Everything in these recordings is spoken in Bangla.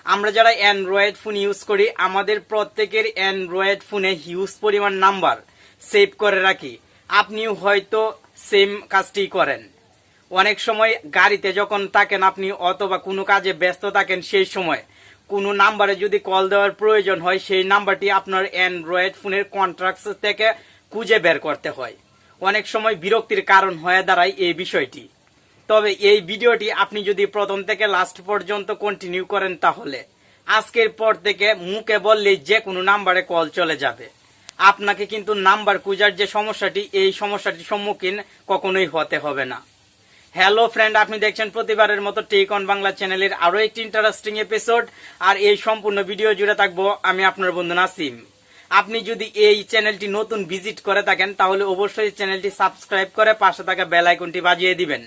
আমরা যারা অ্যান্ড্রয়েড ফোন ইউজ করি আমাদের প্রত্যেকের অ্যান্ড্রয়েড ফোনে হিউজ পরিমাণ নাম্বার সেভ করে রাখি। আপনিও হয়তো সেম কাজটি করেন। অনেক সময় গাড়িতে যখন থাকেন আপনি অথবা কোনো কাজে ব্যস্ত থাকেন, সেই সময় কোনো নাম্বারে যদি কল দেওয়ার প্রয়োজন হয় সেই নাম্বারটি আপনার অ্যান্ড্রয়েড ফোনের কন্ট্রাক্টস থেকে খুঁজে বের করতে হয়। অনেক সময় বিরক্তির কারণ হয়ে দাঁড়ায় এই বিষয়টি। তবে এই ভিডিওটি আপনি যদি প্রথম থেকে লাস্ট পর্যন্ত কন্টিনিউ করেন তাহলে আজকের পর থেকে মুখে বললেই যে কোনো নাম্বারে কল চলে যাবে। আপনাকে কিন্তু নাম্বার খোঁজার যে সমস্যাটি, এই সমস্যাটির সম্মুখীন কখনোই হতে হবে না। হ্যালো ফ্রেন্ড, আপনি দেখছেন প্রতিবারের মতো টেক অন বাংলা চ্যানেলের আরো একটি ইন্টারেস্টিং এপিসোড। আর এই সম্পূর্ণ ভিডিও জুড়ে থাকবো আমি আপনার বন্ধু নাসিম। আপনি যদি এই চ্যানেলটি নতুন ভিজিট করে থাকেন তাহলে অবশ্যই চ্যানেলটি সাবস্ক্রাইব করে পাশে থাকা বেল আইকনটি বাজিয়ে দিবেন,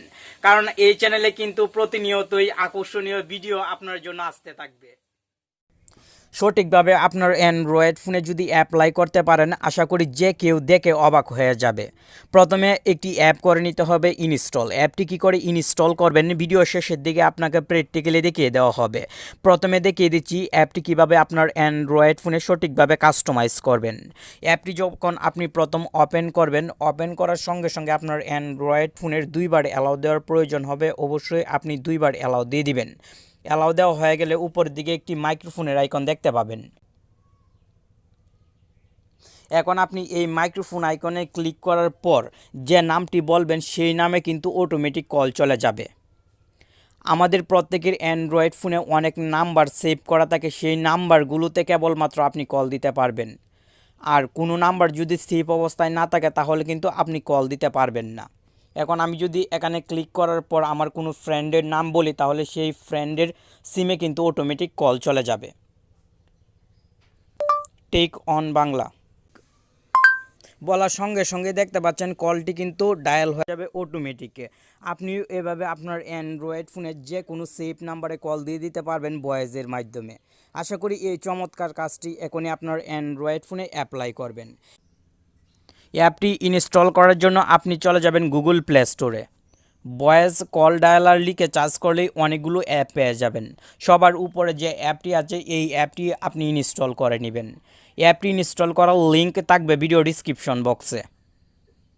কারণ এই চ্যানেলে কিন্তু প্রতিনিয়তই আকর্ষণীয় ভিডিও আপনার জন্য আসতে থাকবে। সঠিকভাবে আপনার অ্যান্ড্রয়েড ফোনে যদি অ্যাপ্লাই করতে পারেন আশা করি যে কেউ দেখে অবাক হয়ে যাবে। প্রথমে একটি অ্যাপ করে নিতে হবে ইনস্টল। অ্যাপটি কী করে ইনস্টল করবেন ভিডিও শেষের দিকে আপনাকে প্র্যাকটিক্যালি দেখিয়ে দেওয়া হবে। প্রথমে দেখিয়ে দিচ্ছি অ্যাপটি কিভাবে আপনার অ্যান্ড্রয়েড ফোনে সঠিকভাবে কাস্টমাইজ করবেন। অ্যাপটি যখন আপনি প্রথম ওপেন করবেন, ওপেন করার সঙ্গে সঙ্গে আপনার অ্যান্ড্রয়েড ফোনের দুইবার অ্যালাউ দেওয়ার প্রয়োজন হবে। অবশ্যই আপনি দুইবার অ্যালাউ দিয়ে দিবেন। অ্যালাউ দেওয়া হয়ে গেলে উপরের দিকে একটি মাইক্রোফোনের আইকন দেখতে পাবেন। এখন আপনি এই মাইক্রোফোন আইকনে ক্লিক করার পর যে নামটি বলবেন সেই নামে কিন্তু অটোমেটিক কল চলে যাবে। আমাদের প্রত্যেকের অ্যান্ড্রয়েড ফোনে অনেক নাম্বার সেভ করা থাকে, সেই নাম্বারগুলোতে কেবলমাত্র আপনি কল দিতে পারবেন। আর কোনো নাম্বার যদি সেভ অবস্থায় না থাকে তাহলে কিন্তু আপনি কল দিতে পারবেন না। এখন আমি যদি এখানে ক্লিক করার পর আমার কোনো ফ্রেন্ডের নাম বলি তাহলে সেই ফ্রেন্ডের সিমে কিন্তু অটোমেটিক কল চলে যাবে। টেক অন বাংলা বলার সঙ্গে সঙ্গে দেখতে পাচ্ছেন কলটি কিন্তু ডায়াল হয়ে যাবে অটোমেটিকে। আপনিও এভাবে আপনার অ্যান্ড্রয়েড ফোনের যে কোনো সেভ নাম্বারে কল দিয়ে দিতে পারবেন ভয়েসের মাধ্যমে। আশা করি এই চমৎকার কাজটি এখনই আপনার অ্যান্ড্রয়েড ফোনে অ্যাপ্লাই করবেন। অ্যাপটি ইনস্টল করার জন্য আপনি চলে যাবেন গুগল প্লে স্টোরে। ভয়েস কল ডায়ালার লিখে চার্জ করলেই অনেকগুলো অ্যাপ পেয়ে যাবেন। সবার উপরে যে অ্যাপটি আছে এই অ্যাপটি আপনি ইনস্টল করে নেবেন। অ্যাপটি ইনস্টল করার লিঙ্ক থাকবে ভিডিও ডিসক্রিপশন বক্সে।